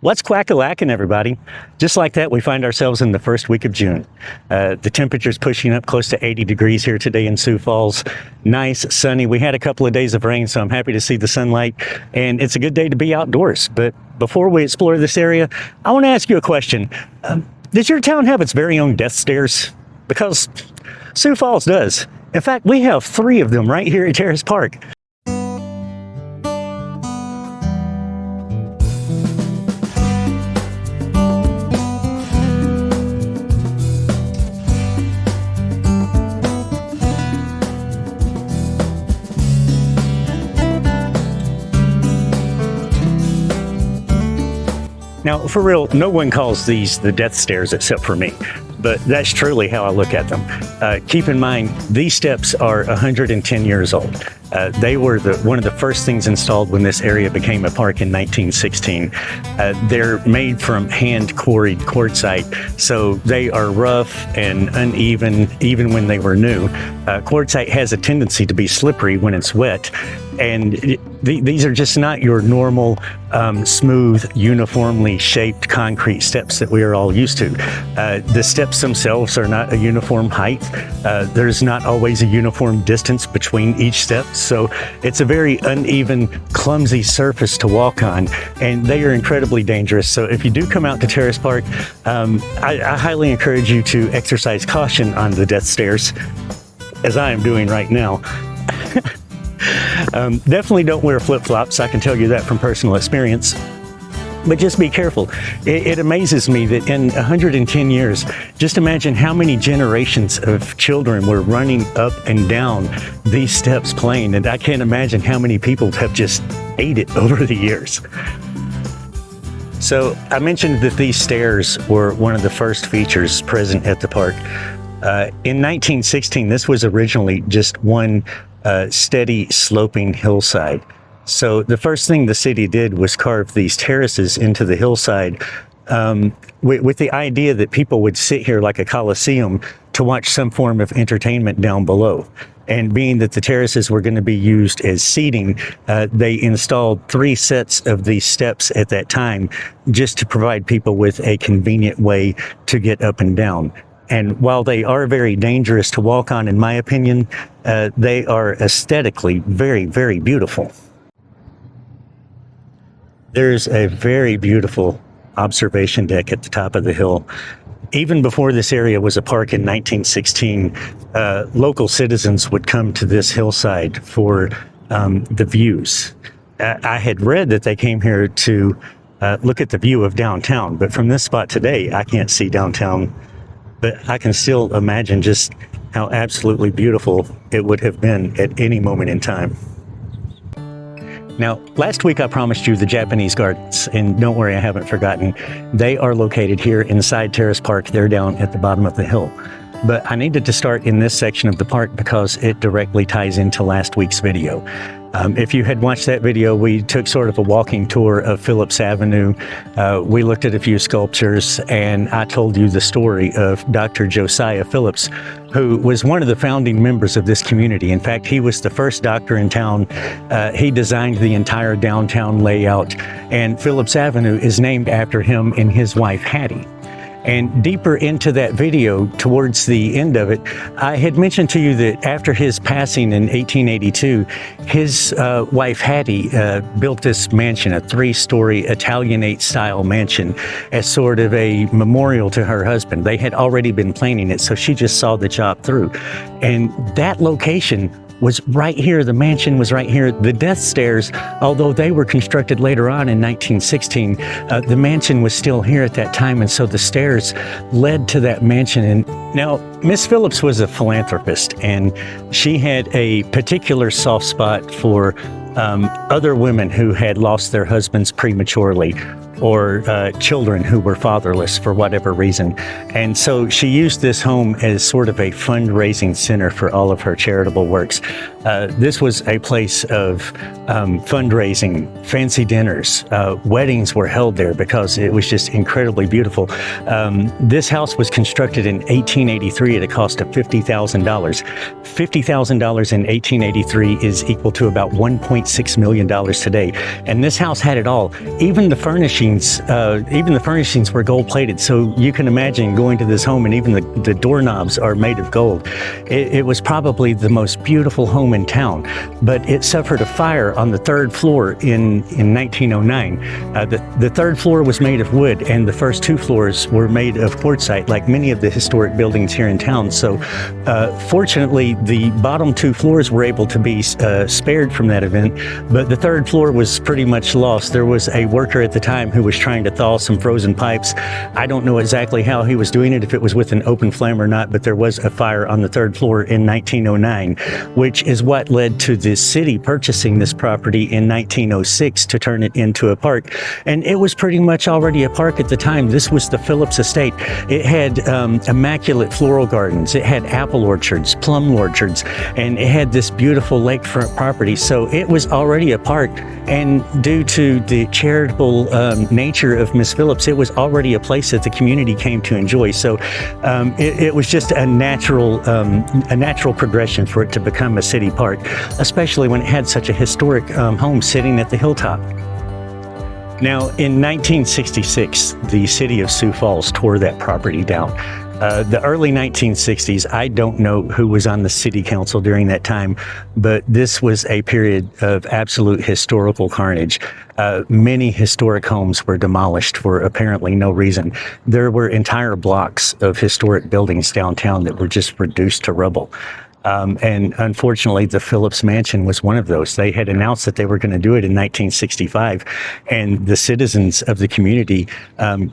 What's quack-a-lackin', everybody? Just like that, we find ourselves in the first week of June. The temperature's pushing up close to 80 degrees here today in Sioux Falls. Nice, sunny. We had a couple of days of rain, so I'm happy to see the sunlight, and it's a good day to be outdoors. But before we explore this area, I want to ask you a question. Does your town have its very own death stairs? Because Sioux Falls does. In fact, we have 3 of them right here at Terrace Park. Now, for real, no one calls these the death stairs except for me, but that's truly how I look at them. Keep in mind, these steps are 110 years old. They were one of the first things installed when this area became a park in 1916. They're made from hand-quarried quartzite, so they are rough and uneven even when they were new. Quartzite has a tendency to be slippery when it's wet, and these are just not your normal smooth, uniformly shaped concrete steps that we are all used to. The steps themselves are not a uniform height. There's not always a uniform distance between each step, so it's a very uneven, clumsy surface to walk on, and they are incredibly dangerous. So if you do come out to Terrace Park, I highly encourage you to exercise caution on the death stairs, as I am doing right now. Definitely don't wear flip-flops, I can tell you that from personal experience. But just be careful. It amazes me that in 110 years, just imagine how many generations of children were running up and down these steps playing, and I can't imagine how many people have just ate it over the years. So I mentioned that these stairs were one of the first features present at the park. In 1916, this was originally just one steady sloping hillside. So the first thing the city did was carve these terraces into the hillside with the idea that people would sit here like a coliseum to watch some form of entertainment down below. And being that the terraces were going to be used as seating, they installed 3 sets of these steps at that time just to provide people with a convenient way to get up and down. And while they are very dangerous to walk on, in my opinion, they are aesthetically very, very beautiful. There's a very beautiful observation deck at the top of the hill. Even before this area was a park in 1916, local citizens would come to this hillside for the views. I had read that they came here to look at the view of downtown, but from this spot today, I can't see downtown. But I can still imagine just how absolutely beautiful it would have been at any moment in time. Now, last week I promised you the Japanese gardens, and don't worry, I haven't forgotten. They are located here inside Terrace Park. They're down at the bottom of the hill. But I needed to start in this section of the park because it directly ties into last week's video. If you had watched that video, we took sort of a walking tour of Phillips Avenue. We looked at a few sculptures, and I told you the story of Dr. Josiah Phillips, who was one of the founding members of this community. In fact, he was the first doctor in town. He designed the entire downtown layout, and Phillips Avenue is named after him and his wife, Hattie. And deeper into that video, towards the end of it, I had mentioned to you that after his passing in 1882, his wife Hattie built this mansion, a 3-story Italianate-style mansion, as sort of a memorial to her husband. They had already been planning it, so she just saw the job through. And that location was right here. The mansion was right here. The death stairs, although they were constructed later on in 1916, the mansion was still here at that time, and so the stairs led to that mansion. And now, Miss Phillips was a philanthropist, and she had a particular soft spot for other women who had lost their husbands prematurely, or children who were fatherless for whatever reason. And so she used this home as sort of a fundraising center for all of her charitable works. This was a place of fundraising, fancy dinners, weddings were held there because it was just incredibly beautiful. This house was constructed in 1883 at a cost of $50,000. $50,000 in 1883 is equal to about $1.6 million today. And this house had it all. Even the furnishing even the furnishings were gold plated. So you can imagine going to this home, and even the doorknobs are made of gold. It was probably the most beautiful home in town, but it suffered a fire on the third floor in 1909. The third floor was made of wood, and the first two floors were made of quartzite, like many of the historic buildings here in town. So fortunately, the bottom two floors were able to be spared from that event, but the third floor was pretty much lost. There was a worker at the time who was trying to thaw some frozen pipes. I don't know exactly how he was doing it, if it was with an open flame or not, but there was a fire on the third floor in 1909, which is what led to the city purchasing this property in 1906 to turn it into a park. And it was pretty much already a park at the time. This was the Phillips estate. It had immaculate floral gardens. It had apple orchards, plum orchards, and it had this beautiful lakefront property. So it was already a park. And due to the charitable nature of Miss Phillips, it was already a place that the community came to enjoy. So it was just a natural progression for it to become a city park, especially when it had such a historic home sitting at the hilltop. Now, in 1966, the city of Sioux Falls tore that property down. The early 1960s, I don't know who was on the city council during that time, but this was a period of absolute historical carnage. Many historic homes were demolished for apparently no reason. There were entire blocks of historic buildings downtown that were just reduced to rubble. And unfortunately, the Phillips Mansion was one of those. They had announced that they were going to do it in 1965, and the citizens of the community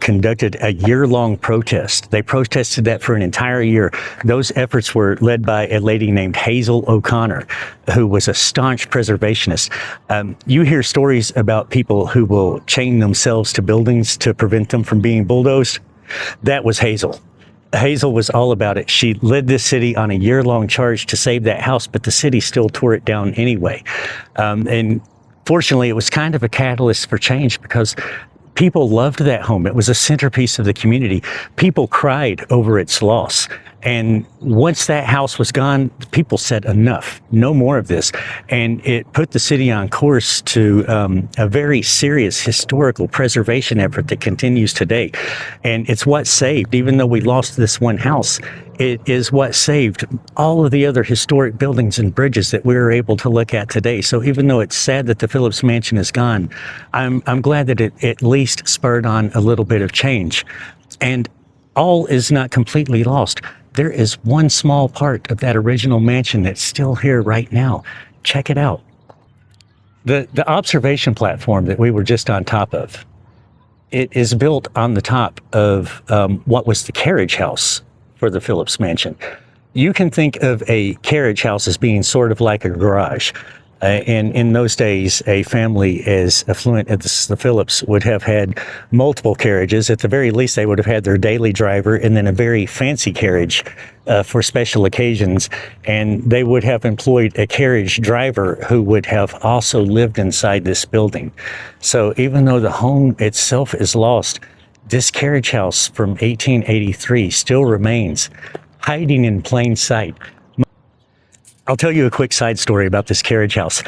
conducted a year-long protest. They protested that for an entire year. Those efforts were led by a lady named Hazel O'Connor, who was a staunch preservationist. You hear stories about people who will chain themselves to buildings to prevent them from being bulldozed. That was Hazel. Hazel was all about it. She led this city on a year-long charge to save that house, but the city still tore it down anyway. And fortunately, it was kind of a catalyst for change because people loved that home. It was a centerpiece of the community. People cried over its loss. And once that house was gone, people said enough, no more of this. And it put the city on course to a very serious historical preservation effort that continues today. And it's what saved, even though we lost this one house, it is what saved all of the other historic buildings and bridges that we're able to look at today. So even though it's sad that the Phillips Mansion is gone, I'm glad that it at least spurred on a little bit of change. And all is not completely lost. There is one small part of that original mansion that's still here right now. Check it out. The observation platform that we were just on top of, it is built on the top of what was the carriage house for the Phillips Mansion. You can think of a carriage house as being sort of like a garage. And in those days, a family as affluent as the Phillips would have had multiple carriages. At the very least, they would have had their daily driver and then a very fancy carriage for special occasions. And they would have employed a carriage driver who would have also lived inside this building. So even though the home itself is lost, this carriage house from 1883 still remains, hiding in plain sight. I'll tell you a quick side story about this carriage house.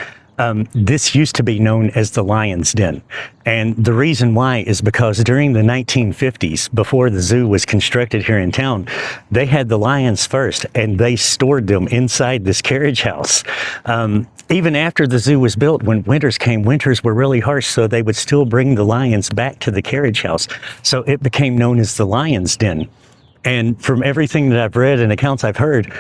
This used to be known as the Lion's Den. And the reason why is because during the 1950s, before the zoo was constructed here in town, they had the lions first, and they stored them inside this carriage house. Even after the zoo was built, when winters came, winters were really harsh, so they would still bring the lions back to the carriage house. So it became known as the Lion's Den. And from everything that I've read and accounts I've heard,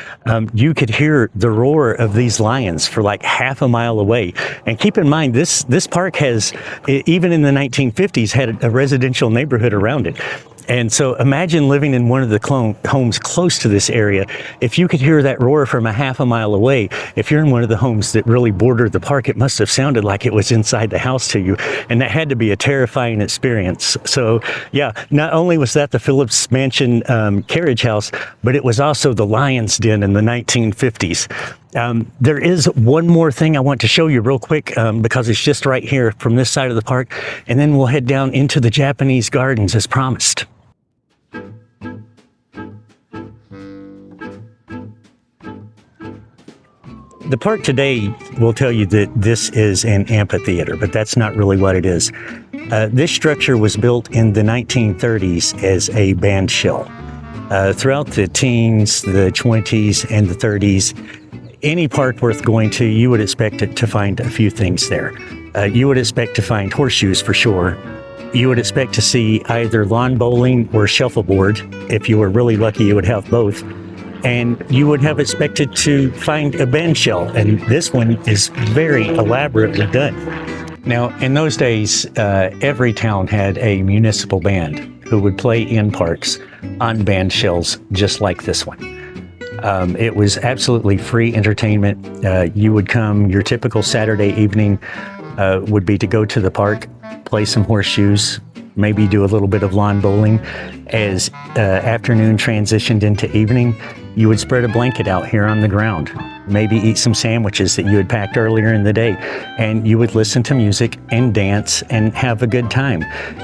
you could hear the roar of these lions for like half a mile away. And keep in mind, this park has, even in the 1950s, had a residential neighborhood around it. And so imagine living in one of the homes close to this area. If you could hear that roar from a half a mile away, if you're in one of the homes that really bordered the park, it must have sounded like it was inside the house to you. And that had to be a terrifying experience. So yeah, not only was that the Phillips Mansion carriage house, but it was also the Lion's Den in the 1950s. There is one more thing I want to show you real quick because it's just right here from this side of the park. And then we'll head down into the Japanese gardens as promised. The park today will tell you that this is an amphitheater, but that's not really what it is. This structure was built in the 1930s as a band shell. Throughout the teens, the 20s, and the 30s, any park worth going to, you would expect to find a few things there. You would expect to find horseshoes for sure. You would expect to see either lawn bowling or shuffleboard. If you were really lucky, you would have both. And you would have expected to find a band shell, and this one is very elaborately done. Now, in those days, every town had a municipal band who would play in parks on band shells just like this one. It was absolutely free entertainment. You would come, your typical Saturday evening would be to go to the park, play some horseshoes, maybe do a little bit of lawn bowling. As afternoon transitioned into evening, you would spread a blanket out here on the ground, maybe eat some sandwiches that you had packed earlier in the day, and you would listen to music and dance and have a good time.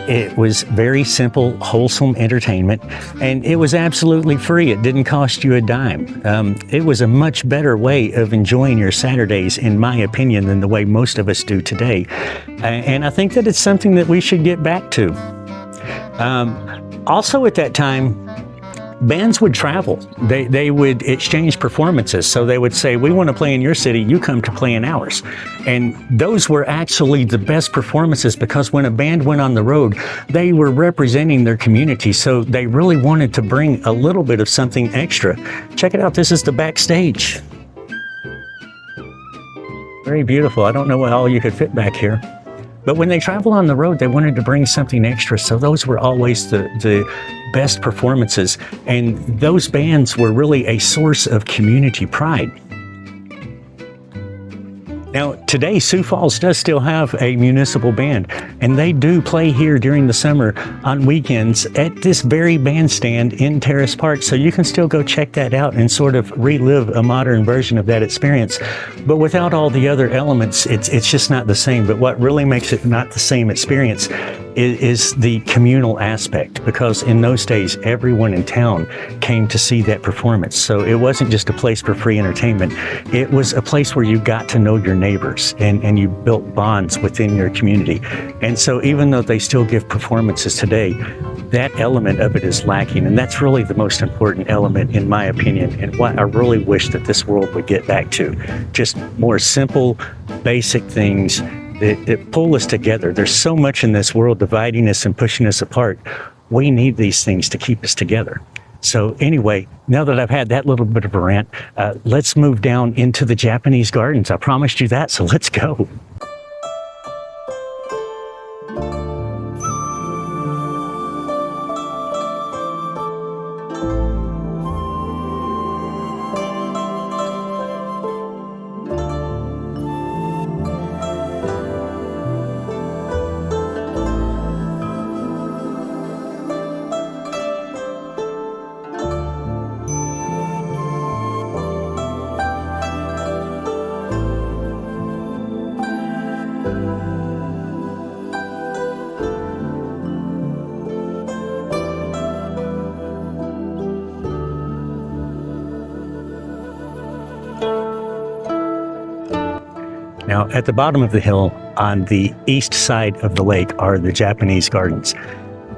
It was very simple, wholesome entertainment, and it was absolutely free. It didn't cost you a dime. It was a much better way of enjoying your Saturdays, in my opinion, than the way most of us do today. And I think that it's something that we should get back to. Also at that time, bands would travel. They would exchange performances. So they would say, we want to play in your city, you come to play in ours. And those were actually the best performances, because when a band went on the road, they were representing their community. So they really wanted to bring a little bit of something extra. Check it out. This is the backstage. Very beautiful. I don't know what all you could fit back here. But when they traveled on the road, they wanted to bring something extra. So those were always the best performances. And those bands were really a source of community pride. Now, today, Sioux Falls does still have a municipal band, and they do play here during the summer on weekends at this very bandstand in Terrace Park. So you can still go check that out and sort of relive a modern version of that experience. But without all the other elements, it's just not the same. But what really makes it not the same experience is the communal aspect, because in those days, everyone in town came to see that performance. So it wasn't just a place for free entertainment. It was a place where you got to know your neighbors and you built bonds within your community. And so even though they still give performances today, that element of it is lacking. And that's really the most important element, in my opinion, and what I really wish that this world would get back to. Just more simple, basic things that pull us together. There's so much in this world dividing us and pushing us apart. We need these things to keep us together. So anyway, now that I've had that little bit of a rant, let's move down into the Japanese gardens. I promised you that, so let's go. Now, at the bottom of the hill on the east side of the lake are the Japanese gardens.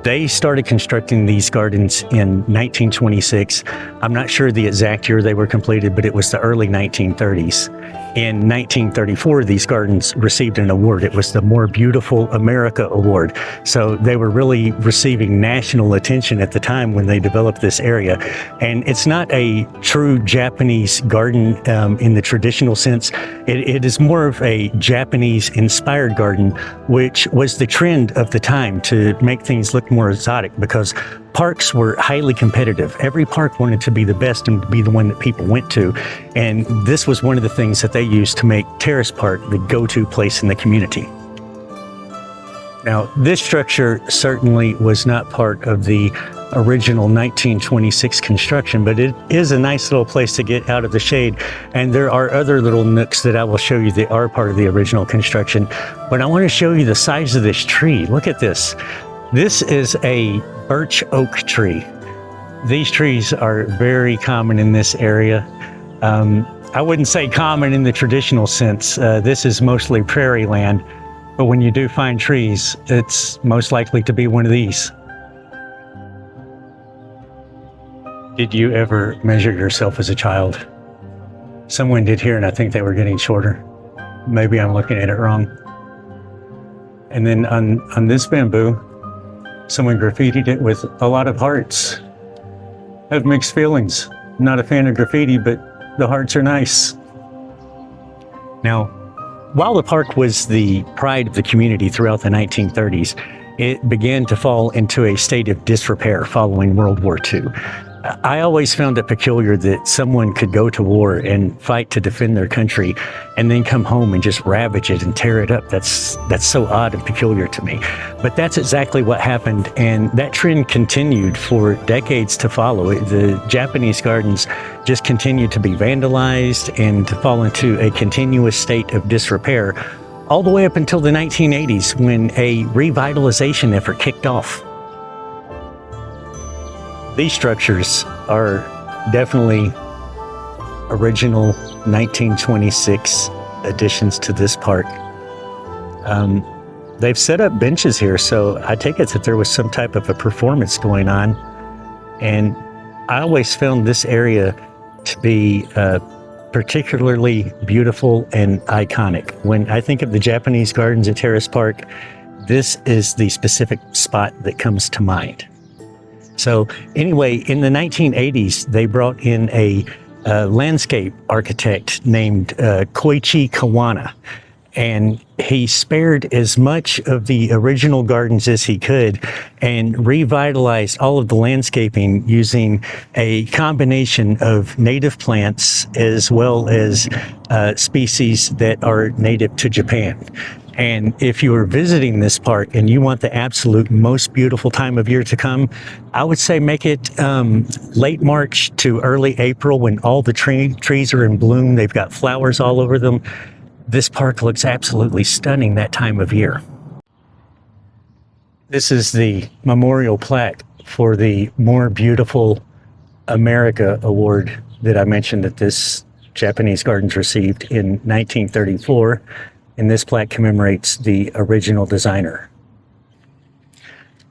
They started constructing these gardens in 1926. I'm not sure the exact year they were completed, but it was the early 1930s. In 1934, these gardens received an award. It was the More Beautiful America Award. So they were really receiving national attention at the time when they developed this area. And it's not a true Japanese garden in the traditional sense. It is more of a Japanese-inspired garden, which was the trend of the time to make things look more exotic, because parks were highly competitive. Every park wanted to be the best and to be the one that people went to. And this was one of the things that they used to make Terrace Park the go-to place in the community. Now, this structure certainly was not part of the original 1926 construction, but it is a nice little place to get out of the shade. And there are other little nooks that I will show you that are part of the original construction. But I want to show you the size of this tree. Look at this. This is a birch oak tree. These trees are very common in this area. I wouldn't say common in the traditional sense. This is mostly prairie land, But when you do find trees, it's most likely to be one of these. Did you ever measure yourself as a child? Someone did here, and I think they were getting shorter. Maybe I'm looking at it wrong. And then on this bamboo, someone graffitied it with a lot of hearts. I have mixed feelings. I'm not a fan of graffiti, but the hearts are nice. Now, while the park was the pride of the community throughout the 1930s, it began to fall into a state of disrepair following World War II. I always found it peculiar that someone could go to war and fight to defend their country and then come home and just ravage it and tear it up. That's so odd and peculiar to me. But that's exactly what happened, and that trend continued for decades to follow. The Japanese gardens just continued to be vandalized and to fall into a continuous state of disrepair all the way up until the 1980s when a revitalization effort kicked off. These structures are definitely original 1926 additions to this park. They've set up benches here, so I take it that there was some type of a performance going on. And I always found this area to be particularly beautiful and iconic. When I think of the Japanese gardens at Terrace Park, this is the specific spot that comes to mind. So anyway, in the 1980s, they brought in a landscape architect named Koichi Kawana, and he spared as much of the original gardens as he could and revitalized all of the landscaping using a combination of native plants as well as species that are native to Japan. And if you are visiting this park and you want the absolute most beautiful time of year to come, I would say make it late March to early April when all the trees are in bloom. They've got flowers all over them. This park looks absolutely stunning that time of year. This is the memorial plaque for the More Beautiful America Award that I mentioned that this Japanese gardens received in 1934. And this plaque commemorates the original designer.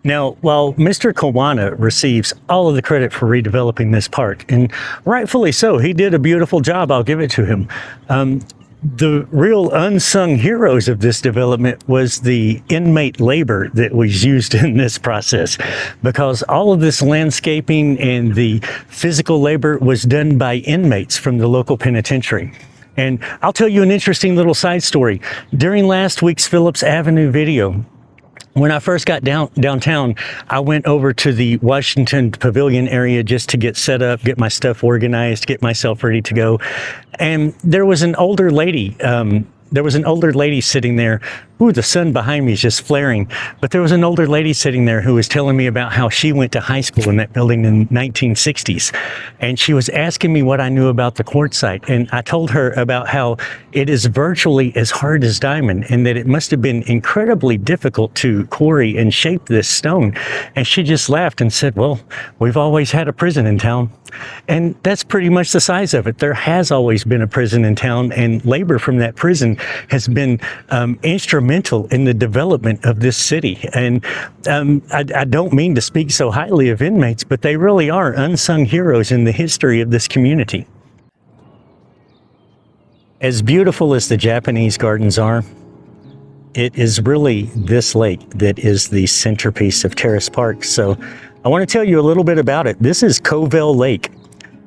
Now, while Mr. Kawana receives all of the credit for redeveloping this park, and rightfully so, he did a beautiful job, I'll give it to him. The real unsung heroes of this development was the inmate labor that was used in this process, because all of this landscaping and the physical labor was done by inmates from the local penitentiary. And I'll tell you an interesting little side story. During last week's Phillips Avenue video, when I first got downtown, I went over to the Washington Pavilion area just to get set up, get my stuff organized, get myself ready to go. And there was an older lady. Sitting there. Ooh, the sun behind me is just flaring. But there was an older lady sitting there who was telling me about how she went to high school in that building in the 1960s. And she was asking me what I knew about the quartzite. And I told her about how it is virtually as hard as diamond and that it must have been incredibly difficult to quarry and shape this stone. And she just laughed and said, well, we've always had a prison in town. And that's pretty much the size of it. There has always been a prison in town, and labor from that prison has been instrumental in the development of this city. And I don't mean to speak so highly of inmates, but they really are unsung heroes in the history of this community. As beautiful as the Japanese gardens are, it is really this lake that is the centerpiece of Terrace Park. So I want to tell you a little bit about it. This is Covell Lake,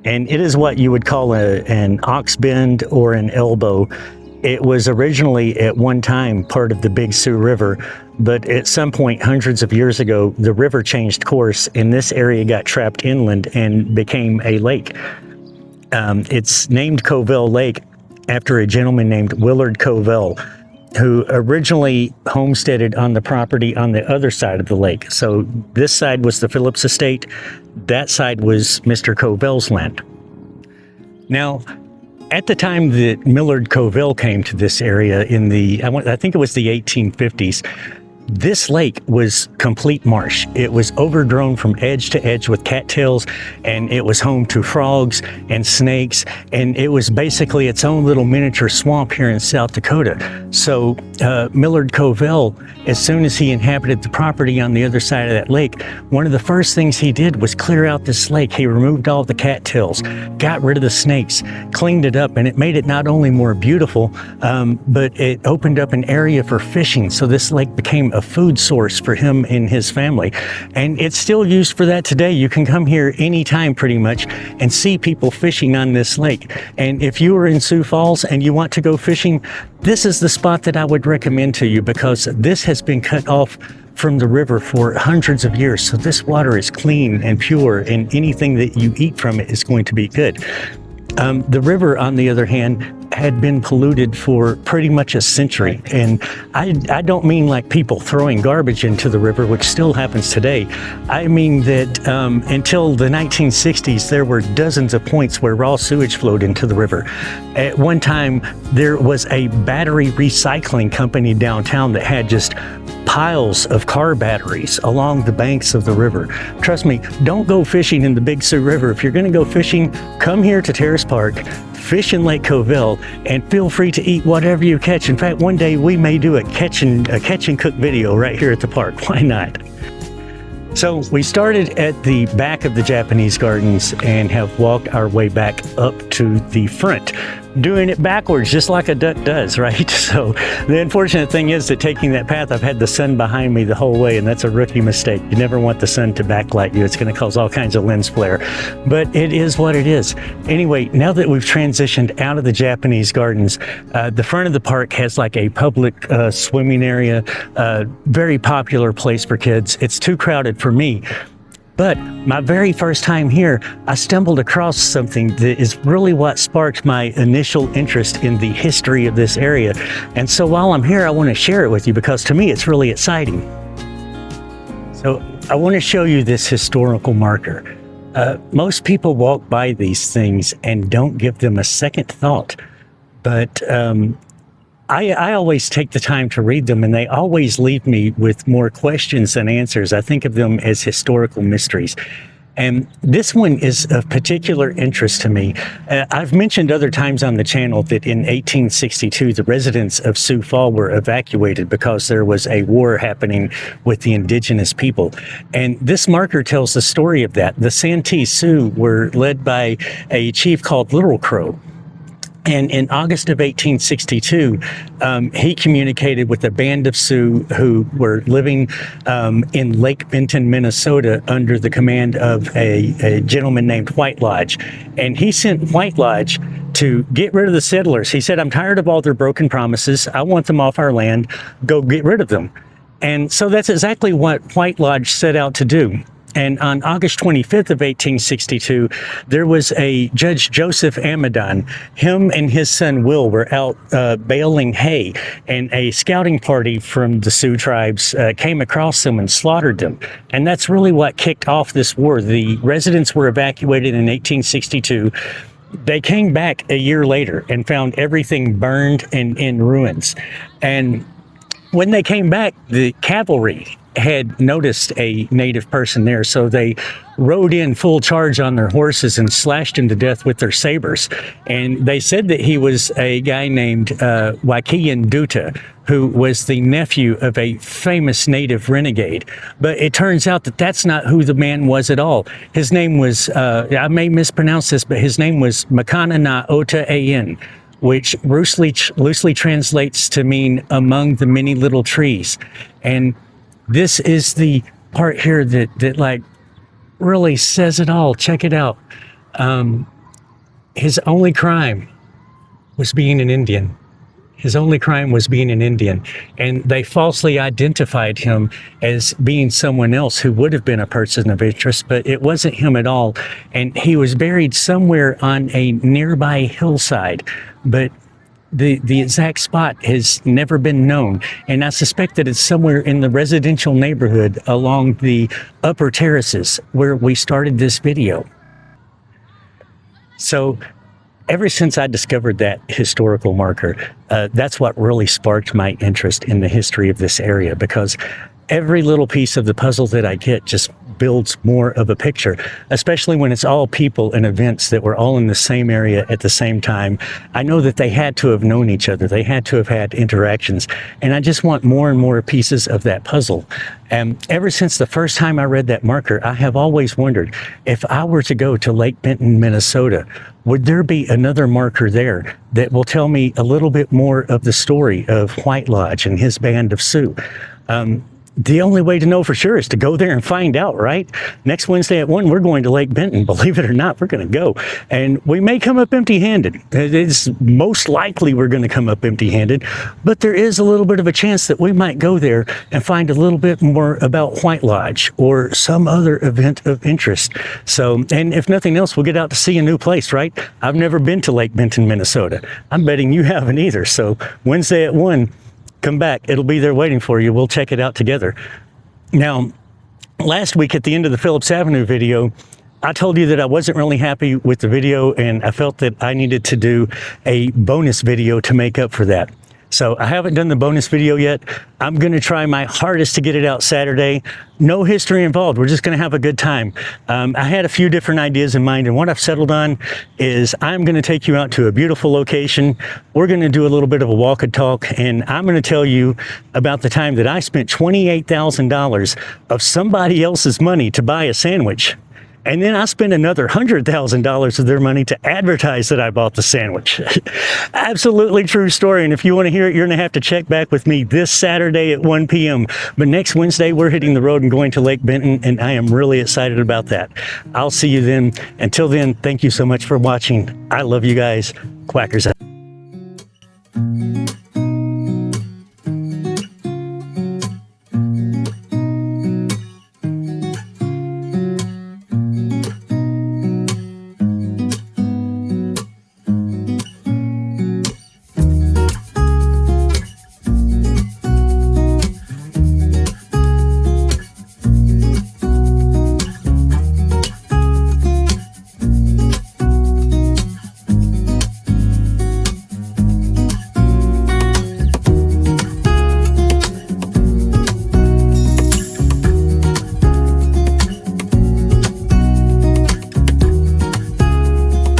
and it is what you would call an ox bend or an elbow. It was originally at one time part of the Big Sioux River, but at some point hundreds of years ago, the river changed course and this area got trapped inland and became a lake. It's named Covell Lake after a gentleman named Willard Covell, who originally homesteaded on the property on the other side of the lake. So this side was the Phillips estate, that side was Mr. Covell's land. Now, at the time that Millard Covell came to this area in the, I think it was the 1850s, This lake was complete marsh. It was overgrown from edge to edge with cattails, and it was home to frogs and snakes, and it was basically its own little miniature swamp here in South Dakota. So Millard Covell, as soon as he inhabited the property on the other side of that lake, one of the first things he did was clear out this lake. He removed all the cattails, got rid of the snakes, cleaned it up, and it made it not only more beautiful, but it opened up an area for fishing. So this lake became a food source for him and his family. And it's still used for that today. You can come here anytime pretty much and see people fishing on this lake. And if you are in Sioux Falls and you want to go fishing, this is the spot that I would recommend to you, because this has been cut off from the river for hundreds of years. So this water is clean and pure, and anything that you eat from it is going to be good. The river, on the other hand, had been polluted for pretty much a century. And I don't mean like people throwing garbage into the river, which still happens today. I mean that until the 1960s, there were dozens of points where raw sewage flowed into the river. At one time, there was a battery recycling company downtown that had just piles of car batteries along the banks of the river. Trust me, don't go fishing in the Big Sioux River. If you're going to go fishing, come here to Terrace Park, fish in Lake Covell, and feel free to eat whatever you catch. In fact, one day we may do a catch and cook video right here at the park. Why not? So we started at the back of the Japanese gardens and have walked our way back up to the front, doing it backwards, just like a duck does, right? So the unfortunate thing is that taking that path, I've had the sun behind me the whole way, and that's a rookie mistake. You never want the sun to backlight you. It's going to cause all kinds of lens flare, but it is what it is. Anyway, now that we've transitioned out of the Japanese gardens, the front of the park has like a public swimming area, very popular place for kids. It's too crowded for me. But my very first time here, I stumbled across something that is really what sparked my initial interest in the history of this area. And so while I'm here, I want to share it with you, because to me, it's really exciting. So I want to show you this historical marker. Most people walk by these things and don't give them a second thought. But I always take the time to read them, and they always leave me with more questions than answers. I think of them as historical mysteries. And this one is of particular interest to me. I've mentioned other times on the channel that in 1862, the residents of Sioux Falls were evacuated because there was a war happening with the indigenous people. And this marker tells the story of that. The Santee Sioux were led by a chief called Little Crow. And in August of 1862, he communicated with a band of Sioux who were living in Lake Benton, Minnesota, under the command of a gentleman named White Lodge. And he sent White Lodge to get rid of the settlers. He said, "I'm tired of all their broken promises. I want them off our land. Go get rid of them." And so that's exactly what White Lodge set out to do. And on August 25th of 1862, there was a Judge Joseph Amadon. Him and his son Will were out baling hay, and a scouting party from the Sioux tribes came across them and slaughtered them. And that's really what kicked off this war. The residents were evacuated in 1862. They came back a year later and found everything burned and in ruins. And when they came back, the cavalry had noticed a native person there, so they rode in full charge on their horses and slashed him to death with their sabers. And they said that he was a guy named Wakiyan Duta, who was the nephew of a famous native renegade. But it turns out that that's not who the man was at all. His name was, I may mispronounce this, but his name was Makana na Ota Ayin, which loosely translates to mean among the many little trees. And this is the part here that like really says it all. Check it out. His only crime was being an Indian. His only crime was being an Indian. And they falsely identified him as being someone else who would have been a person of interest, but it wasn't him at all. And he was buried somewhere on a nearby hillside. But the exact spot has never been known, and I suspect that it's somewhere in the residential neighborhood along the upper terraces where we started this video. So ever since I discovered that historical marker, that's what really sparked my interest in the history of this area, because every little piece of the puzzle that I get just builds more of a picture, especially when it's all people and events that were all in the same area at the same time. I know that they had to have known each other. They had to have had interactions. And I just want more and more pieces of that puzzle. And ever since the first time I read that marker, I have always wondered, if I were to go to Lake Benton, Minnesota, would there be another marker there that will tell me a little bit more of the story of White Lodge and his band of Sioux? The only way to know for sure is to go there and find out, right? Next Wednesday at 1, we're going to Lake Benton. Believe it or not, we're going to go. And we may come up empty-handed. It's most likely we're going to come up empty-handed, but there is a little bit of a chance that we might go there and find a little bit more about White Lodge or some other event of interest. So, and if nothing else, we'll get out to see a new place, right? I've never been to Lake Benton, Minnesota. I'm betting you haven't either. So Wednesday at 1, come back. It'll be there waiting for you. We'll check it out together. Now, last week at the end of the Phillips Avenue video, I told you that I wasn't really happy with the video, and I felt that I needed to do a bonus video to make up for that. So I haven't done the bonus video yet. I'm going to try my hardest to get it out Saturday. No history involved. We're just going to have a good time. I had a few different ideas in mind, and what I've settled on is I'm going to take you out to a beautiful location. We're going to do a little bit of a walk and talk, and I'm going to tell you about the time that I spent $28,000 of somebody else's money to buy a sandwich. And then I spent another $100,000 of their money to advertise that I bought the sandwich. Absolutely true story. And if you want to hear it, you're going to have to check back with me this Saturday at 1 p.m. But next Wednesday, we're hitting the road and going to Lake Benton, and I am really excited about that. I'll see you then. Until then, thank you so much for watching. I love you guys. Quackers out.